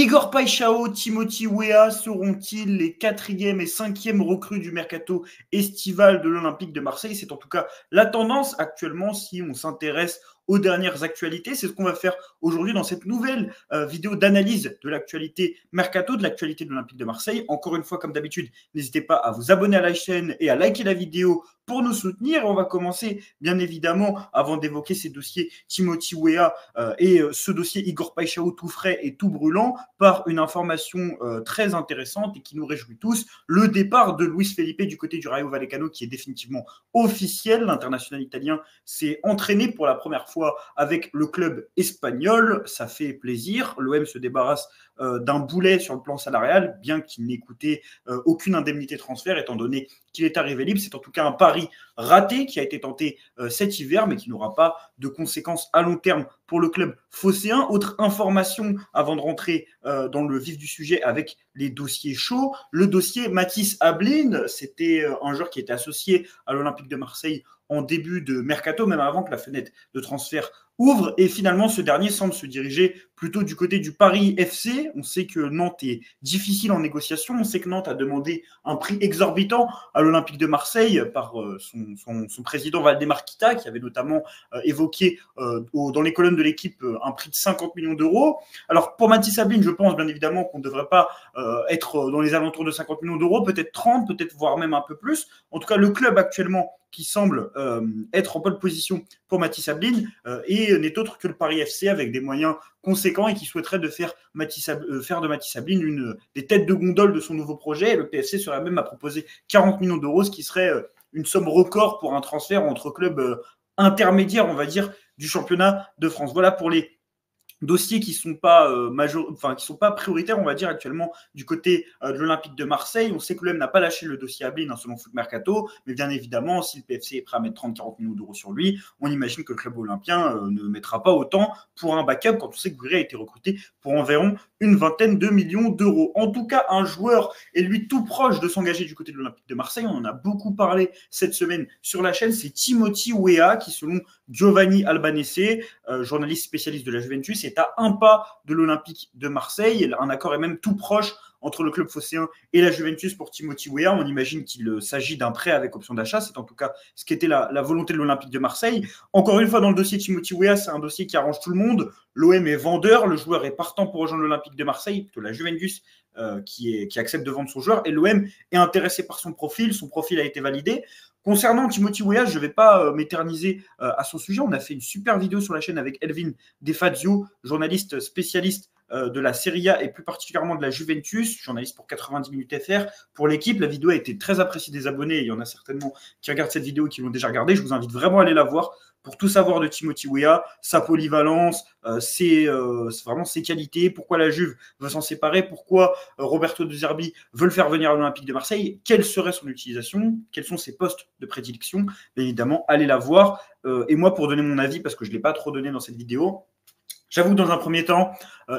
Igor Paixão, Timothy Weah seront-ils les 4e et 5e recrues du mercato estival de l'Olympique de Marseille? C'est en tout cas la tendance actuellement si on s'intéresse aux dernières actualités. C'est ce qu'on va faire aujourd'hui dans cette nouvelle vidéo d'analyse de l'actualité mercato, de l'actualité de l'Olympique de Marseille. Encore une fois, comme d'habitude, n'hésitez pas à vous abonner à la chaîne et à liker la vidéo pour nous soutenir. On va commencer, bien évidemment, avant d'évoquer ces dossiers Timothy Weah et ce dossier Igor Paixão tout frais et tout brûlant, par une information très intéressante et qui nous réjouit tous, le départ de Luis Felipe du côté du Rayo Vallecano qui est définitivement officiel. L'international italien s'est entraîné pour la première fois avec le club espagnol. Ça fait plaisir. L'OM se débarrasse d'un boulet sur le plan salarial, bien qu'il n'ait coûté aucune indemnité transfert, étant donné qu'il est arrivé libre. C'est en tout cas un pari raté qui a été tenté cet hiver, mais qui n'aura pas de conséquences à long terme pour le club phocéen. Autre information avant de rentrer dans le vif du sujet avec les dossiers chauds, le dossier Matthijs Ablin, c'était un joueur qui était associé à l'Olympique de Marseille en début de mercato, même avant que la fenêtre de transfert ouvre, et finalement ce dernier semble se diriger plutôt du côté du Paris FC. On sait que Nantes est difficile en négociation, on sait que Nantes a demandé un prix exorbitant à l'Olympique de Marseille par son président Valdemar Kita, qui avait notamment évoqué dans les colonnes de l'équipe un prix de 50 millions d'euros. Alors pour Matthijs Ablin, je pense bien évidemment qu'on ne devrait pas être dans les alentours de 50 millions d'euros, peut-être 30, peut-être voire même un peu plus. En tout cas, le club actuellement qui semble être en bonne position pour Matthijs Ablin et n'est autre que le Paris FC avec des moyens conséquents et qui souhaiterait faire de Matthijs Ablin une des têtes de gondole de son nouveau projet. Et le PFC serait même à proposer 40 millions d'euros, ce qui serait une somme record pour un transfert entre clubs intermédiaires, on va dire, du championnat de France. Voilà pour les dossiers qui sont pas qui sont pas prioritaires, on va dire actuellement du côté de l'Olympique de Marseille. On sait que l'OM n'a pas lâché le dossier Ablin selon Foot Mercato, mais bien évidemment, si le PFC est prêt à mettre 30-40 millions d'euros sur lui, on imagine que le club olympien ne mettra pas autant pour un backup quand on sait que Gouiri a été recruté pour environ une vingtaine de millions d'euros. En tout cas, un joueur est lui tout proche de s'engager du côté de l'Olympique de Marseille. On en a beaucoup parlé cette semaine sur la chaîne. C'est Timothy Weah qui, selon Giovanni Albanese, journaliste spécialiste de la Juventus, est à un pas de l'Olympique de Marseille. Un accord est même tout proche entre le club phocéen et la Juventus pour Timothy Weah. On imagine qu'il s'agit d'un prêt avec option d'achat. C'est en tout cas ce qu'était la volonté de l'Olympique de Marseille. Encore une fois, dans le dossier Timothy Weah, c'est un dossier qui arrange tout le monde. L'OM est vendeur, le joueur est partant pour rejoindre l'Olympique de Marseille, plutôt la Juventus qui accepte de vendre son joueur, et l'OM est intéressé par son profil a été validé. Concernant Timothy Weah, je ne vais pas m'éterniser à son sujet. On a fait une super vidéo sur la chaîne avec Elvin De Fazio, journaliste spécialiste de la Serie A et plus particulièrement de la Juventus, journaliste pour 90 minutes FR pour l'équipe. La vidéo a été très appréciée des abonnés. Il y en a certainement qui regardent cette vidéo et qui l'ont déjà regardée. Je vous invite vraiment à aller la voir pour tout savoir de Timothy Weah, sa polyvalence, vraiment ses qualités, pourquoi la Juve veut s'en séparer, pourquoi Roberto De Zerbi veut le faire venir à l'Olympique de Marseille, quelle serait son utilisation, quels sont ses postes de prédilection. Bien évidemment, allez la voir. Et moi, pour donner mon avis, parce que je ne l'ai pas trop donné dans cette vidéo, j'avoue que dans un premier temps,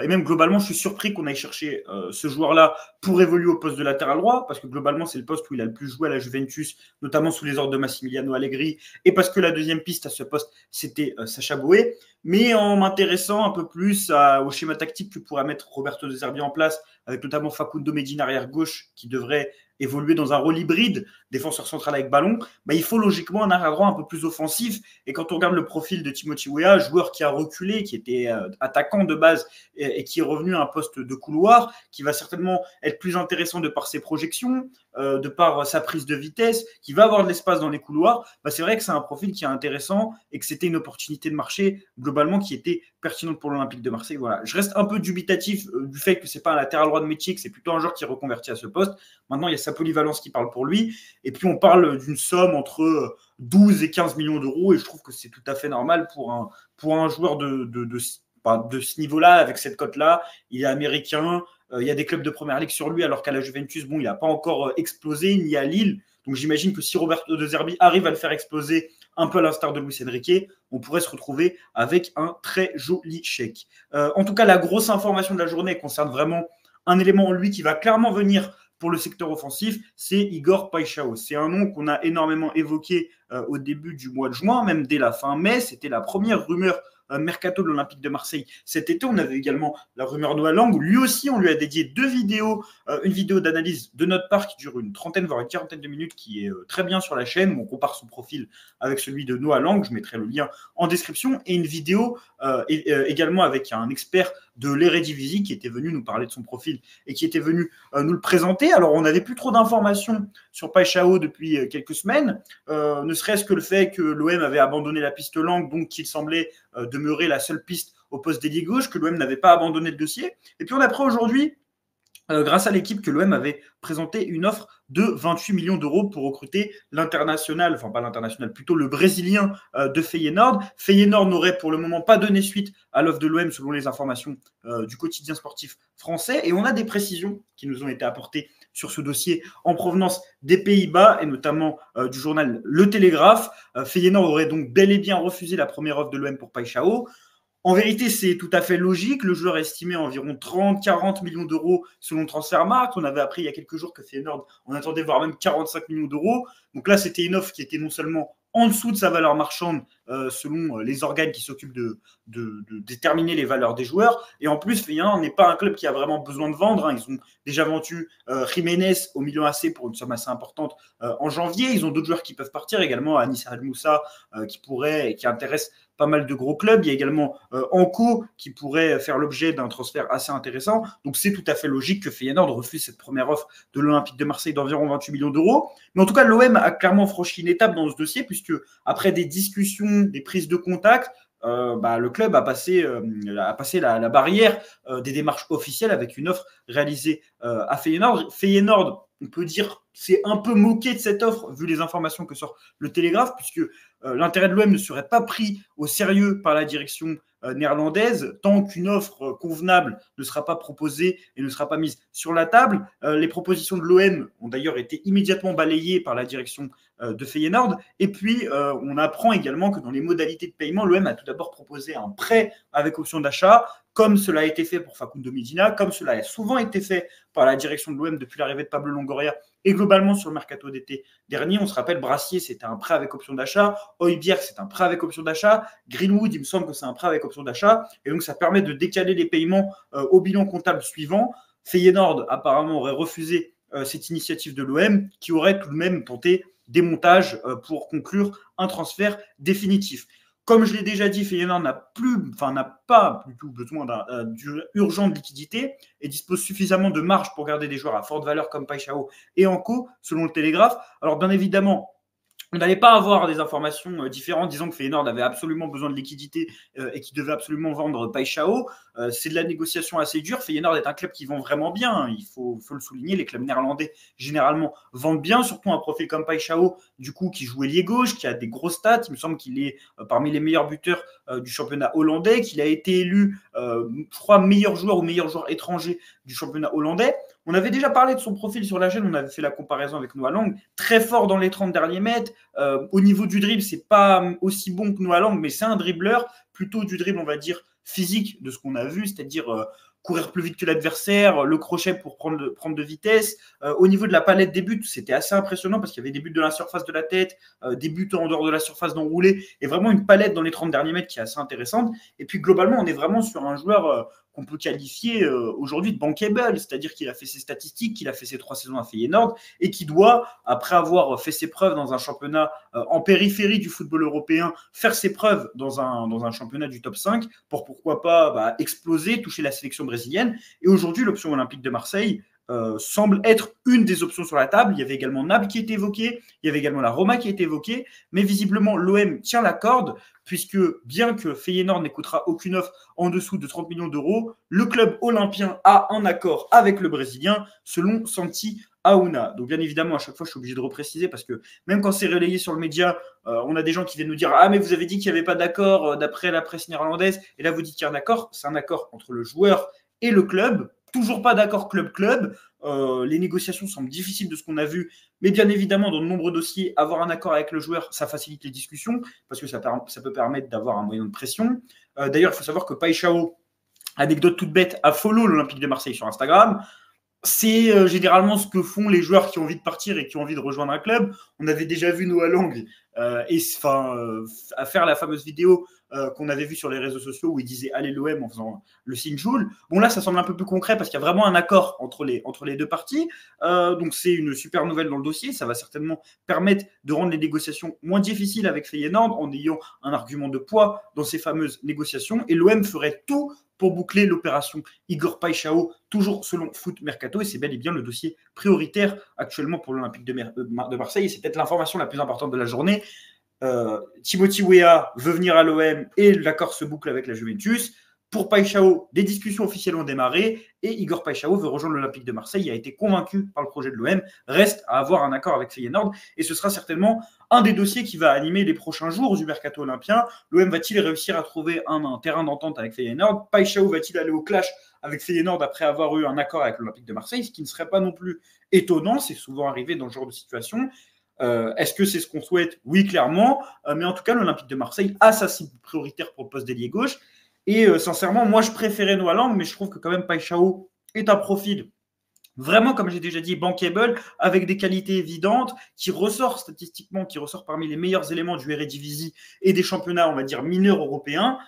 et même globalement, je suis surpris qu'on aille chercher ce joueur-là pour évoluer au poste de latéral droit, parce que globalement, c'est le poste où il a le plus joué à la Juventus, notamment sous les ordres de Massimiliano Allegri, et parce que la deuxième piste à ce poste, c'était Sacha Boey. Mais en m'intéressant un peu plus au schéma tactique que pourrait mettre Roberto De Zerbi en place, avec notamment Facundo Medina arrière-gauche, qui devrait évoluer dans un rôle hybride, défenseur central avec ballon, il faut logiquement un arrière-droit un peu plus offensif. Et quand on regarde le profil de Timothy Weah, joueur qui a reculé, qui était attaquant de base et qui est revenu à un poste de couloir, qui va certainement être plus intéressant de par ses projections, de par sa prise de vitesse, qui va avoir de l'espace dans les couloirs, c'est vrai que c'est un profil qui est intéressant et que c'était une opportunité de marché globalement qui était pertinente pour l'Olympique de Marseille. Voilà. Je reste un peu dubitatif du fait que c'est pas un latéral droit de métier, que c'est plutôt un joueur qui est reconverti à ce poste. Maintenant, il y a sa polyvalence qui parle pour lui. Et puis, on parle d'une somme entre 12 et 15 millions d'euros. Et je trouve que c'est tout à fait normal pour un joueur de ce niveau-là, avec cette cote-là. Il est américain. Il y a des clubs de première ligue sur lui, alors qu'à la Juventus, il n'a pas encore explosé, ni à Lille. Donc, j'imagine que si Roberto De Zerbi arrive à le faire exploser un peu à l'instar de Luis Enrique, on pourrait se retrouver avec un très joli chèque. En tout cas, la grosse information de la journée concerne vraiment un élément en lui qui va clairement venir pour le secteur offensif, c'est Igor Paixão. C'est un nom qu'on a énormément évoqué au début du mois de juin, même dès la fin mai. C'était la première rumeur mercato de l'Olympique de Marseille cet été. On avait également la rumeur Noah Lang, où lui aussi, on lui a dédié 2 vidéos, une vidéo d'analyse de notre part qui dure une trentaine, voire une quarantaine de minutes, qui est très bien sur la chaîne, où on compare son profil avec celui de Noah Lang. Je mettrai le lien en description, et une vidéo également avec un expert de l'Eredivisie qui était venu nous parler de son profil et qui était venu nous le présenter. Alors, on n'avait plus trop d'informations sur Paixão depuis quelques semaines, ne serait-ce que le fait que l'OM avait abandonné la piste Lang, donc qu'il semblait demeurer la seule piste au poste d'ailier gauche, que l'OM n'avait pas abandonné le dossier. Et puis on apprend aujourd'hui, grâce à l'équipe, que l'OM avait présenté une offre de 28 millions d'euros pour recruter l'international, enfin pas l'international, plutôt le Brésilien de Feyenoord. Feyenoord n'aurait pour le moment pas donné suite à l'offre de l'OM selon les informations du quotidien sportif français. Et on a des précisions qui nous ont été apportées sur ce dossier en provenance des Pays-Bas et notamment du journal Le Télégraphe. Feyenoord aurait donc bel et bien refusé la première offre de l'OM pour Paixão. En vérité, c'est tout à fait logique. Le joueur est estimé à environ 30-40 millions d'euros selon Transfermarkt. On avait appris il y a quelques jours que Feyenoord en attendait voir même 45 millions d'euros. Donc là, c'était une offre qui était non seulement en dessous de sa valeur marchande selon les organes qui s'occupent de déterminer les valeurs des joueurs. Et en plus, Feyenoord n'est pas un club qui a vraiment besoin de vendre. Ils ont déjà vendu Jiménez au Milan AC pour une somme assez importante en janvier. Ils ont d'autres joueurs qui peuvent partir également, Anis Al Moussa qui intéresse pas mal de gros clubs. Il y a également Anco qui pourrait faire l'objet d'un transfert assez intéressant. Donc c'est tout à fait logique que Feyenoord refuse cette première offre de l'Olympique de Marseille d'environ 28 millions d'euros. Mais en tout cas, l'OM a clairement franchi une étape dans ce dossier puisque après des discussions, des prises de contact, le club a passé la barrière des démarches officielles avec une offre réalisée à Feyenoord. Feyenoord, on peut dire, c'est un peu moqué de cette offre vu les informations que sort le Télégraphe, puisque l'intérêt de l'OM ne serait pas pris au sérieux par la direction néerlandaise tant qu'une offre convenable ne sera pas proposée et ne sera pas mise sur la table. Les propositions de l'OM ont d'ailleurs été immédiatement balayées par la direction de Feyenoord. Et puis, on apprend également que dans les modalités de paiement, l'OM a tout d'abord proposé un prêt avec option d'achat, comme cela a été fait pour Facundo Medina, comme cela a souvent été fait par la direction de l'OM depuis l'arrivée de Pablo Longoria et globalement sur le mercato d'été dernier. On se rappelle, Brassier, c'était un prêt avec option d'achat. Højbjerg, c'est un prêt avec option d'achat. Greenwood, il me semble que c'est un prêt avec option d'achat. Et donc, ça permet de décaler les paiements au bilan comptable suivant. Feyenoord, apparemment, aurait refusé cette initiative de l'OM qui aurait tout de même tenté des montages pour conclure un transfert définitif. Comme je l'ai déjà dit, Feyenoord n'a pas du tout besoin urgent de liquidité et dispose suffisamment de marge pour garder des joueurs à forte valeur comme Paixão et Anco, selon le Télégraphe. Alors, bien évidemment, on n'allait pas avoir des informations différentes disant que Feyenoord avait absolument besoin de liquidité et qu'il devait absolument vendre Paixão. C'est de la négociation assez dure. Feyenoord est un club qui vend vraiment bien. Il faut le souligner. Les clubs néerlandais, généralement, vendent bien, surtout un profil comme Paixão, du coup, qui joue ailier gauche, qui a des gros stats. Il me semble qu'il est parmi les meilleurs buteurs du championnat hollandais, qu'il a été élu, je crois, meilleur joueur ou meilleur joueur étranger du championnat hollandais. On avait déjà parlé de son profil sur la chaîne, on avait fait la comparaison avec Noah Lang, très fort dans les 30 derniers mètres. Au niveau du dribble, c'est pas aussi bon que Noah Lang, mais c'est un dribbleur, plutôt du dribble, on va dire, physique de ce qu'on a vu, c'est-à-dire courir plus vite que l'adversaire, le crochet pour prendre de vitesse. Au niveau de la palette des buts, c'était assez impressionnant parce qu'il y avait des buts de la surface de la tête, des buts en dehors de la surface d'enroulé, et vraiment une palette dans les 30 derniers mètres qui est assez intéressante. Et puis globalement, on est vraiment sur un joueur qu'on peut qualifier aujourd'hui de bankable, c'est-à-dire qu'il a fait ses statistiques, qu'il a fait ses 3 saisons à Feyenoord et qui doit, après avoir fait ses preuves dans un championnat en périphérie du football européen, faire ses preuves dans un championnat du top 5 pour pourquoi pas exploser, toucher la sélection brésilienne. Et aujourd'hui, l'option Olympique de Marseille semble être une des options sur la table. Il y avait également Naples qui était évoqué, il y avait également la Roma qui était évoquée, mais visiblement l'OM tient la corde puisque bien que Feyenoord n'écoutera aucune offre en dessous de 30 millions d'euros, le club olympien a un accord avec le Brésilien selon Santi Aouna. Donc bien évidemment, à chaque fois, je suis obligé de repréciser parce que même quand c'est relayé sur le média, on a des gens qui viennent nous dire « Ah, mais vous avez dit qu'il n'y avait pas d'accord d'après la presse néerlandaise, et là vous dites qu'il y a un accord ». C'est un accord entre le joueur et le club. Toujours pas d'accord club-club. Les négociations semblent difficiles de ce qu'on a vu, mais bien évidemment, dans de nombreux dossiers, avoir un accord avec le joueur, ça facilite les discussions parce que ça peut permettre d'avoir un moyen de pression. D'ailleurs, il faut savoir que Paixão, anecdote toute bête, a follow l'Olympique de Marseille sur Instagram. C'est généralement ce que font les joueurs qui ont envie de partir et qui ont envie de rejoindre un club. On avait déjà vu Noah Lang à faire la fameuse vidéo qu'on avait vue sur les réseaux sociaux où il disait allez l'OM en faisant le signe Joule. Bon là, ça semble un peu plus concret parce qu'il y a vraiment un accord entre les deux parties. Donc c'est une super nouvelle dans le dossier. Ça va certainement permettre de rendre les négociations moins difficiles avec Feyenoord en ayant un argument de poids dans ces fameuses négociations. Et l'OM ferait tout pour boucler l'opération Igor Paixão, toujours selon Foot Mercato, et c'est bel et bien le dossier prioritaire actuellement pour l'Olympique de Marseille, et c'est peut-être l'information la plus importante de la journée. Timothy Weah veut venir à l'OM et l'accord se boucle avec la Juventus. Pour Paixão, des discussions officielles ont démarré et Igor Paixão veut rejoindre l'Olympique de Marseille. Il a été convaincu par le projet de l'OM. Reste à avoir un accord avec Feyenoord et ce sera certainement un des dossiers qui va animer les prochains jours du mercato olympien. L'OM va-t-il réussir à trouver un terrain d'entente avec Feyenoord? Paixão va-t-il aller au clash avec Feyenoord après avoir eu un accord avec l'Olympique de Marseille? Ce qui ne serait pas non plus étonnant. C'est souvent arrivé dans ce genre de situation. Est-ce que c'est ce qu'on souhaite? Oui, clairement. Mais en tout cas, l'Olympique de Marseille a sa cible prioritaire pour le poste d'ailier gauche. Et sincèrement, moi, je préférais Noah Lang, mais je trouve que quand même Paixão est un profil vraiment, comme j'ai déjà dit, bankable, avec des qualités évidentes, qui ressort statistiquement, qui ressort parmi les meilleurs éléments du Eredivisie et des championnats, on va dire, mineurs européens.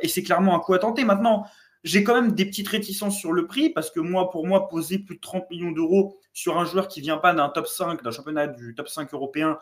Et c'est clairement un coup à tenter. Maintenant, j'ai quand même des petites réticences sur le prix, parce que moi, pour moi, poser plus de 30 millions d'euros sur un joueur qui ne vient pas d'un top 5, d'un championnat du top 5 européen,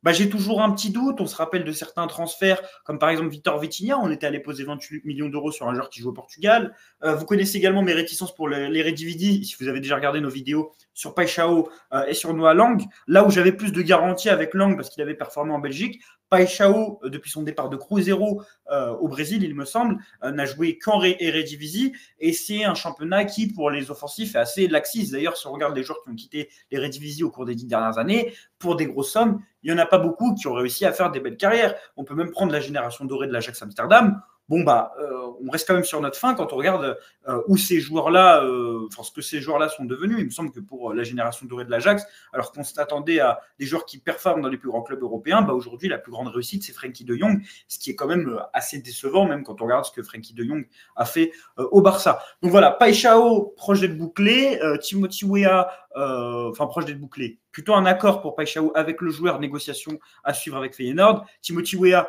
j'ai toujours un petit doute. On se rappelle de certains transferts, comme par exemple Victor Vitinha. On était allé poser 28 millions d'euros sur un joueur qui joue au Portugal. Vous connaissez également mes réticences pour l'Eredivisie, si vous avez déjà regardé nos vidéos sur Paixão et sur Noah Lang. Là où j'avais plus de garanties avec Lang parce qu'il avait performé en Belgique, Paixão, depuis son départ de Cruzeiro au Brésil, il me semble, n'a joué qu'en Eredivisie. Et c'est un championnat qui, pour les offensifs, est assez laxiste. D'ailleurs, si on regarde les joueurs qui ont quitté l'Eredivisie au cours des 10 dernières années, pour des grosses sommes, il n'y en a pas beaucoup qui ont réussi à faire des belles carrières. On peut même prendre la génération dorée de l'Ajax Amsterdam. Bon, on reste quand même sur notre fin quand on regarde où ces joueurs-là, ce que ces joueurs-là sont devenus. Il me semble que pour la génération dorée de l'Ajax, alors qu'on s'attendait à des joueurs qui performent dans les plus grands clubs européens, aujourd'hui, la plus grande réussite, c'est Frenkie de Jong, ce qui est quand même assez décevant, même quand on regarde ce que Frenkie de Jong a fait au Barça. Donc voilà, Paixão, proche d'être bouclé, Timothy Weah, proche d'être bouclé. Plutôt un accord pour Paixão avec le joueur, négociation à suivre avec Feyenoord. Timothy Weah,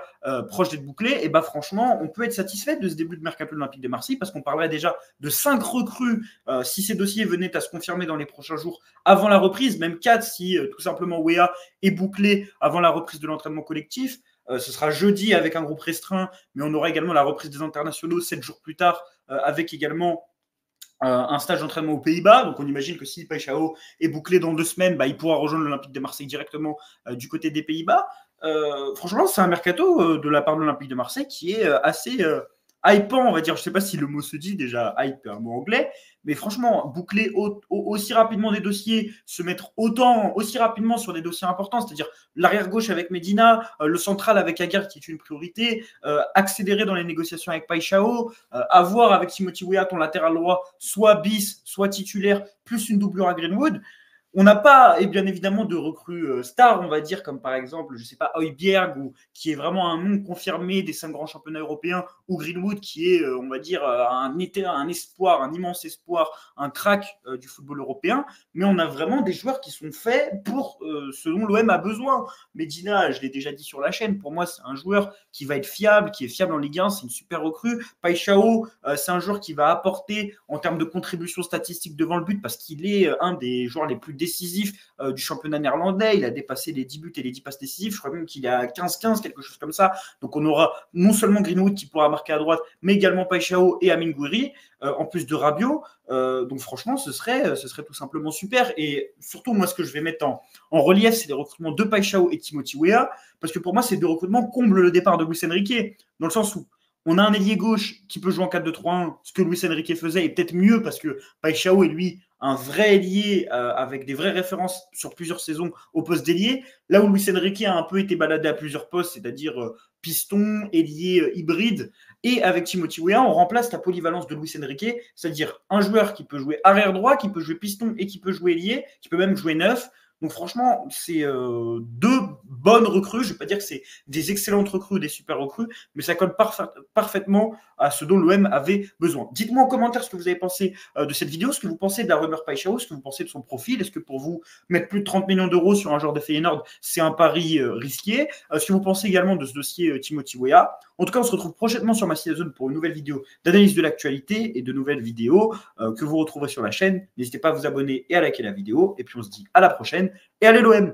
proche d'être bouclé. Et franchement, on peut être satisfait de ce début de mercato olympique de Marseille parce qu'on parlerait déjà de 5 recrues si ces dossiers venaient à se confirmer dans les prochains jours avant la reprise, même 4 si tout simplement Weah est bouclé avant la reprise de l'entraînement collectif. Ce sera jeudi avec un groupe restreint, mais on aura également la reprise des internationaux 7 jours plus tard avec également un stage d'entraînement aux Pays-Bas. Donc on imagine que si Paixão est bouclé dans 2 semaines, il pourra rejoindre l'Olympique de Marseille directement du côté des Pays-Bas. Franchement, c'est un mercato de la part de l'Olympique de Marseille qui est assez hypant, on va dire. Je ne sais pas si le mot se dit, déjà hype est un mot anglais, mais franchement, boucler aussi rapidement des dossiers, se mettre aussi rapidement sur des dossiers importants, c'est-à-dire l'arrière-gauche avec Medina, le central avec Aguerd qui est une priorité, accélérer dans les négociations avec Paixão, avoir avec Timothy Weah ton latéral droit, soit bis, soit titulaire, plus une doublure à Greenwood. On n'a pas, et bien évidemment, de recrues stars, on va dire, comme par exemple, je ne sais pas, Højbjerg, qui est vraiment un nom confirmé des 5 grands championnats européens, ou Greenwood, qui est, on va dire, un espoir, un immense espoir, un crack du football européen. Mais on a vraiment des joueurs qui sont faits pour ce dont l'OM a besoin. Medina, je l'ai déjà dit sur la chaîne, pour moi, c'est un joueur qui va être fiable, qui est fiable en Ligue 1, c'est une super recrue. Paixão, c'est un joueur qui va apporter en termes de contribution statistique devant le but, parce qu'il est un des joueurs les plus décisif du championnat néerlandais. Il a dépassé les 10 buts et les 10 passes décisives. Je crois même qu'il a 15-15, quelque chose comme ça. Donc on aura non seulement Greenwood qui pourra marquer à droite, mais également Paixão et Amine Gouiri, en plus de Rabiot. Donc franchement, ce serait tout simplement super. Et surtout, moi, ce que je vais mettre en relief, c'est les recrutements de Paixão et Timothy Weah, parce que pour moi, ces 2 recrutements comblent le départ de Luis Enrique, dans le sens où on a un ailier gauche qui peut jouer en 4-2-3-1, ce que Luis Enrique faisait, et peut-être mieux parce que Paixão est lui un vrai ailier avec des vraies références sur plusieurs saisons au poste d'ailier. Là où Luis Enrique a un peu été baladé à plusieurs postes, c'est-à-dire piston, ailier, hybride. Et avec Timothy Weah, on remplace la polyvalence de Luis Enrique, c'est-à-dire un joueur qui peut jouer arrière droit, qui peut jouer piston et qui peut jouer ailier, qui peut même jouer neuf. Donc franchement, c'est deux bonnes recrues. Je ne vais pas dire que c'est des excellentes recrues ou des super recrues, mais ça colle parfaitement à ce dont l'OM avait besoin. Dites-moi en commentaire ce que vous avez pensé de cette vidéo, ce que vous pensez de la rumeur Paixão, ce que vous pensez de son profil. Est-ce que pour vous, mettre plus de 30 millions d'euros sur un joueur de Feyenoord, c'est un pari risqué? Ce que vous pensez également de ce dossier Timothy Weah? En tout cas, on se retrouve prochainement sur Massilia Zone pour une nouvelle vidéo d'analyse de l'actualité et de nouvelles vidéos que vous retrouverez sur la chaîne. N'hésitez pas à vous abonner et à liker la vidéo. Et puis on se dit à la prochaine. Et allez l'OM!